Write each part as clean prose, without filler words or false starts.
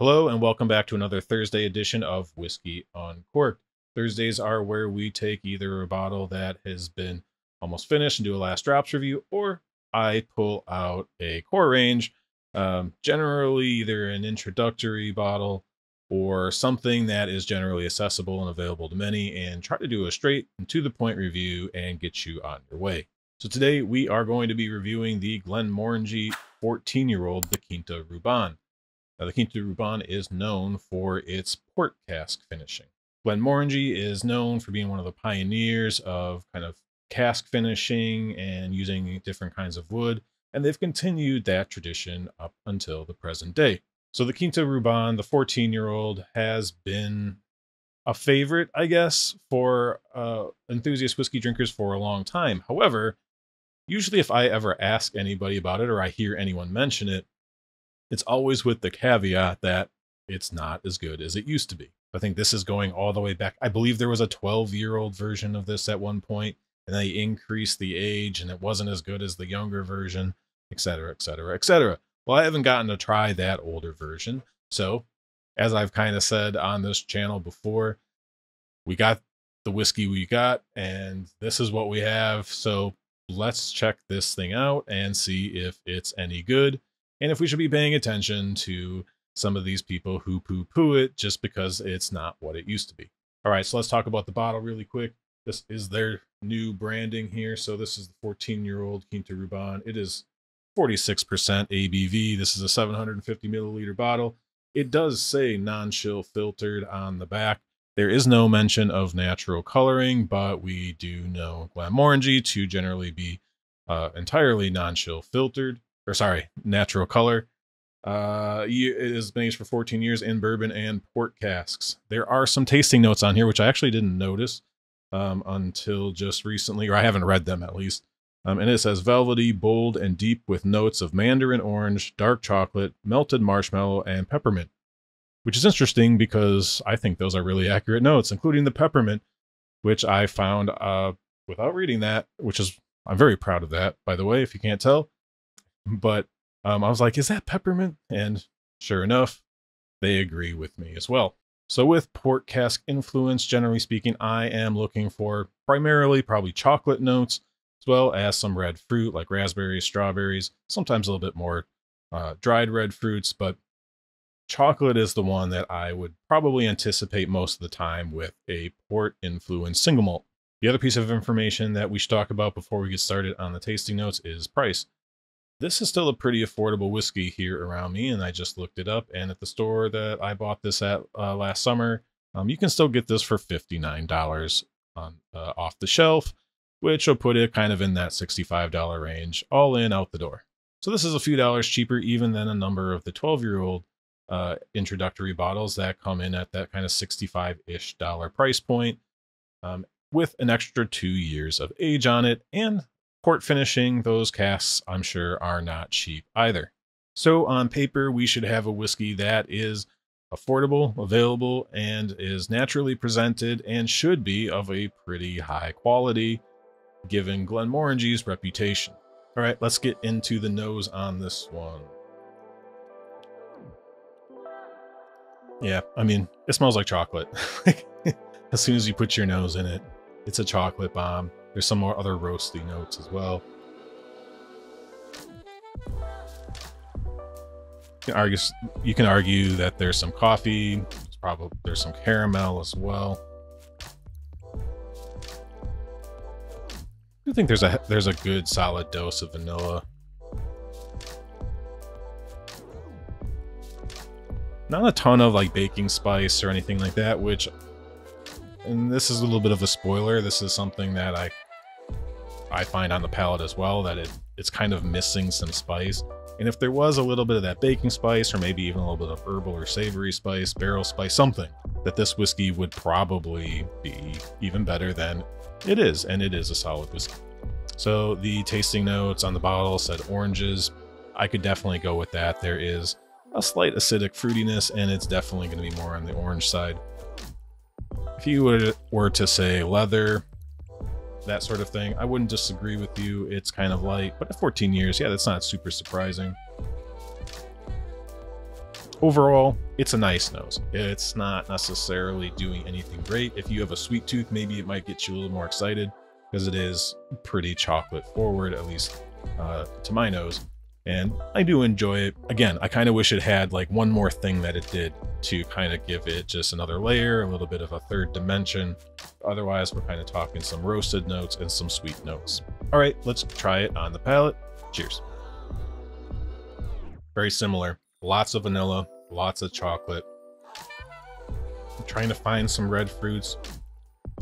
Hello and welcome back to another Thursday edition of Whiskey Uncorked. Thursdays are where we take either a bottle that has been almost finished and do a last drops review, or I pull out a core range, generally either an introductory bottle or something that is generally accessible and available to many, and try to do a straight and to the point review and get you on your way. So today we are going to be reviewing the Glenmorangie 14-year-old, the Quinta Ruban. Now, the Quinta Ruban is known for its port cask finishing. Glenmorangie is known for being one of the pioneers of kind of cask finishing and using different kinds of wood, and they've continued that tradition up until the present day. So the Quinta Ruban, the 14-year-old, has been a favorite, I guess, for enthusiast whiskey drinkers for a long time. However, usually if I ever ask anybody about it or I hear anyone mention it, it's always with the caveat that it's not as good as it used to be. I think this is going all the way back. I believe there was a 12-year-old version of this at one point, and they increased the age, and it wasn't as good as the younger version, etc., etc., etc. Well, I haven't gotten to try that older version. So, as I've kind of said on this channel before, we got the whiskey we got, and this is what we have. So let's check this thing out and see if it's any good, and if we should be paying attention to some of these people who poo-poo it just because it's not what it used to be. All right, so let's talk about the bottle really quick. This is their new branding here. So this is the 14-year-old Quinta Ruban. It is 46% ABV. This is a 750 milliliter bottle. It does say non-chill filtered on the back. There is no mention of natural coloring, but we do know Glenmorangie to generally be entirely non-chill filtered. Or sorry, natural color. It has been aged for 14 years in bourbon and port casks. There are some tasting notes on here, which I actually didn't notice until just recently, or I haven't read them at least. And it says velvety, bold, and deep with notes of mandarin orange, dark chocolate, melted marshmallow, and peppermint. Which is interesting because I think those are really accurate notes, including the peppermint, which I found without reading that, which is, I'm very proud of that, by the way, if you can't tell. But I was like, is that peppermint? And sure enough, they agree with me as well. So with port cask influence, generally speaking, I am looking for primarily probably chocolate notes, as well as some red fruit like raspberries, strawberries, sometimes a little bit more dried red fruits, but chocolate is the one that I would probably anticipate most of the time with a port influence single malt. The other piece of information that we should talk about before we get started on the tasting notes is price. This is still a pretty affordable whiskey here around me, and I just looked it up, and at the store that I bought this at last summer, you can still get this for $59 on off the shelf, which will put it kind of in that $65 range, all in, out the door. So this is a few dollars cheaper even than a number of the 12-year-old introductory bottles that come in at that kind of $65-ish price point, with an extra 2 years of age on it, and port finishing, those casks, I'm sure, are not cheap either. So on paper, we should have a whiskey that is affordable, available, and is naturally presented and should be of a pretty high quality, given Glenmorangie's reputation. All right, let's get into the nose on this one. Yeah, I mean, it smells like chocolate. As soon as you put your nose in it, it's a chocolate bomb. There's some more other roasty notes as well. You can argue that there's some coffee. There's some caramel as well. I think there's a good solid dose of vanilla. Not a ton of like baking spice or anything like that, which, and this is a little bit of a spoiler, this is something that I find on the palate as well, that it's kind of missing some spice. And if there was a little bit of that baking spice, or maybe even a little bit of herbal or savory spice, barrel spice, something, that this whiskey would probably be even better than it is, and it is a solid whiskey. So the tasting notes on the bottle said oranges. I could definitely go with that. There is a slight acidic fruitiness, and it's definitely going to be more on the orange side. If you were to say leather, that sort of thing, I wouldn't disagree with you. It's kind of light, but at 14 years, yeah, that's not super surprising. Overall, it's a nice nose. It's not necessarily doing anything great. If you have a sweet tooth, maybe it might get you a little more excited because it is pretty chocolate forward, at least to my nose. And I do enjoy it. Again, I kind of wish it had like one more thing that it did to kind of give it just another layer, a little bit of a third dimension. Otherwise, we're kind of talking some roasted notes and some sweet notes. All right, let's try it on the palate. Cheers. Very similar. Lots of vanilla, lots of chocolate. I'm trying to find some red fruits.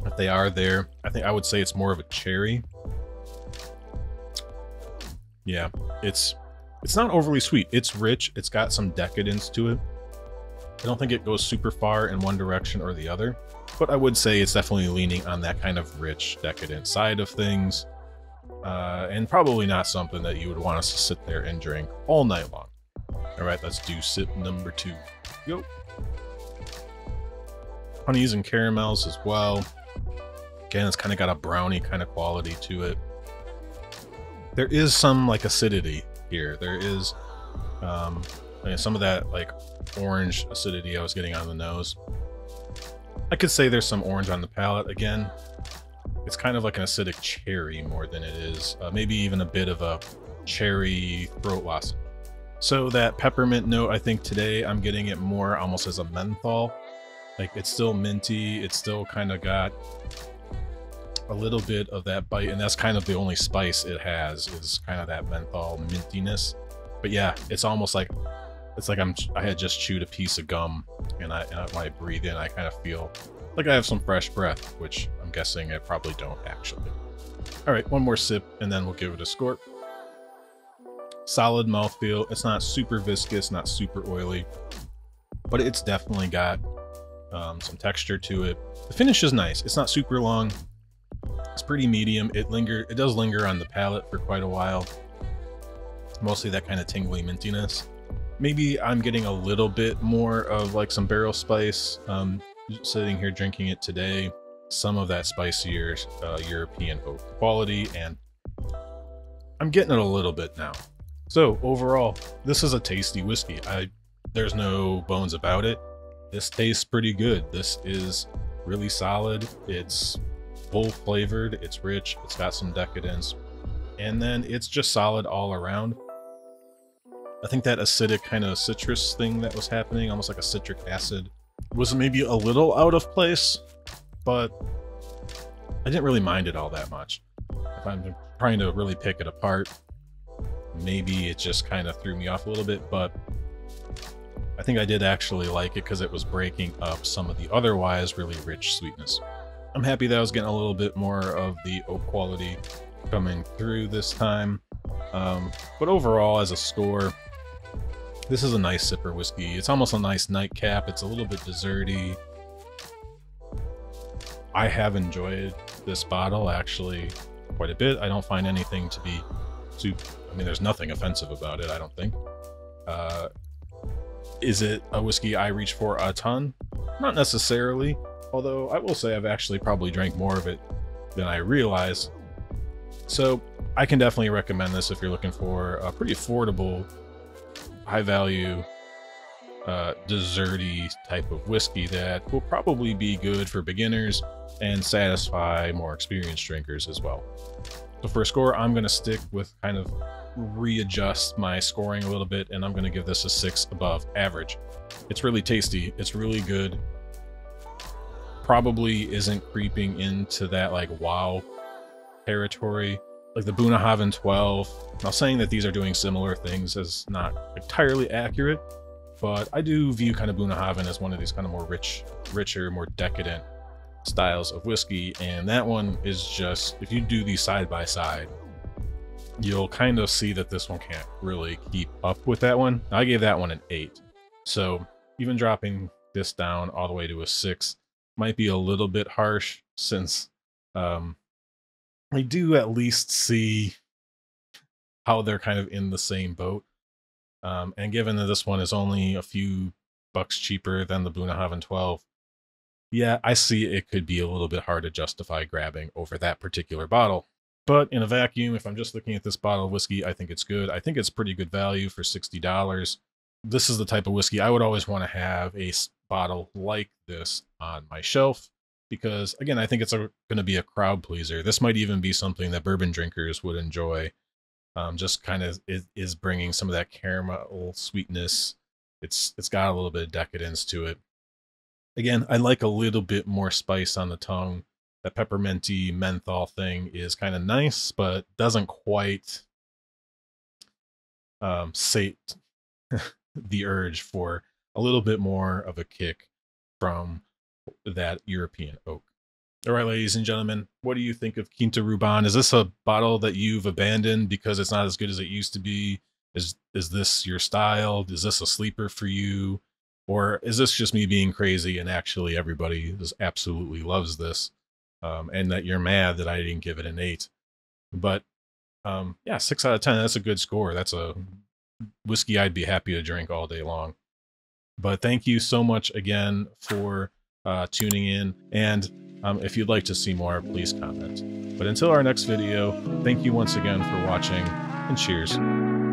If they are there, I would say it's more of a cherry. Yeah, it's not overly sweet. It's rich. It's got some decadence to it. I don't think it goes super far in one direction or the other, but I would say it's definitely leaning on that kind of rich, decadent side of things. And probably not something that you would want us to sit there and drink all night long. All right, let's do sip number 2. Yo. Honeys and caramels as well. Again, it's kind of got a brownie kind of quality to it. There is some like acidity here. There is some of that like orange acidity I was getting on the nose. I could say there's some orange on the palate. Again, it's kind of like an acidic cherry more than it is maybe even a bit of a cherry throat lozenge. So that peppermint note, I think today I'm getting it more almost as a menthol. Like it's still minty. It's still kind of got a little bit of that bite, and that's kind of the only spice it has is kind of that menthol mintiness. But yeah, it's almost like I had just chewed a piece of gum, and when I breathe in, I kind of feel like I have some fresh breath, which I'm guessing I probably don't actually. All right, one more sip, and then we'll give it a score. Solid mouthfeel. It's not super viscous, not super oily, but it's definitely got some texture to it. The finish is nice. It's not super long. It's pretty medium. It does linger on the palate for quite a while. Mostly that kind of tingly mintiness. Maybe I'm getting a little bit more of like some barrel spice. Sitting here drinking it today, some of that spicier European oak quality, and I'm getting it a little bit now. So overall, this is a tasty whiskey. There's no bones about it. This tastes pretty good. This is really solid. It's full flavored, it's rich, it's got some decadence, and then it's just solid all around. I think that acidic kind of citrus thing that was happening, almost like a citric acid, was maybe a little out of place, but I didn't really mind it all that much. If I'm trying to really pick it apart, maybe it just kind of threw me off a little bit, but I think I did actually like it because it was breaking up some of the otherwise really rich sweetness. I'm happy that I was getting a little bit more of the oak quality coming through this time. But overall, as a score, this is a nice sipper whiskey. It's almost a nice nightcap. It's a little bit desserty. I have enjoyed this bottle actually quite a bit. I don't find anything to be too... I mean, there's nothing offensive about it, I don't think. Is it a whiskey I reach for a ton? Not necessarily. Although I will say I've actually probably drank more of it than I realized. So I can definitely recommend this if you're looking for a pretty affordable, high value, desserty type of whiskey that will probably be good for beginners and satisfy more experienced drinkers as well. So for a score, I'm going to stick with kind of readjust my scoring a little bit, and I'm going to give this a 6 above average. It's really tasty. It's really good. Probably isn't creeping into that like wow territory like the Bunnahabhain 12. Now, saying that these are doing similar things is not entirely accurate, but I do view kind of Bunnahabhain as one of these kind of more richer, more decadent styles of whiskey, and that one is just, if you do these side by side, you'll kind of see that this one can't really keep up with that one. I gave that one an 8, so even dropping this down all the way to a 6 might be a little bit harsh, since I do at least see how they're kind of in the same boat. And given that this one is only a few bucks cheaper than the Bunnahabhain 12, yeah, I see it could be a little bit hard to justify grabbing over that particular bottle. But in a vacuum, if I'm just looking at this bottle of whiskey, I think it's good. I think it's pretty good value for $60. this is the type of whiskey I would always want to have a bottle like this on my shelf, because again, I think it's going to be a crowd pleaser. This might even be something that bourbon drinkers would enjoy. Just kind of is bringing some of that caramel sweetness. It's got a little bit of decadence to it. Again, I like a little bit more spice on the tongue. That pepperminty menthol thing is kind of nice, but doesn't quite sate the urge for a little bit more of a kick from that European oak. All right, ladies and gentlemen, what do you think of Quinta Ruban? Is this a bottle that you've abandoned because it's not as good as it used to be? Is this your style? Is this a sleeper for you? Or is this just me being crazy and actually everybody just absolutely loves this? And that you're mad that I didn't give it an 8. But yeah, 6 out of 10, that's a good score. That's a whiskey I'd be happy to drink all day long. But thank you so much again for tuning in. And if you'd like to see more, please comment. But until our next video, thank you once again for watching, and cheers.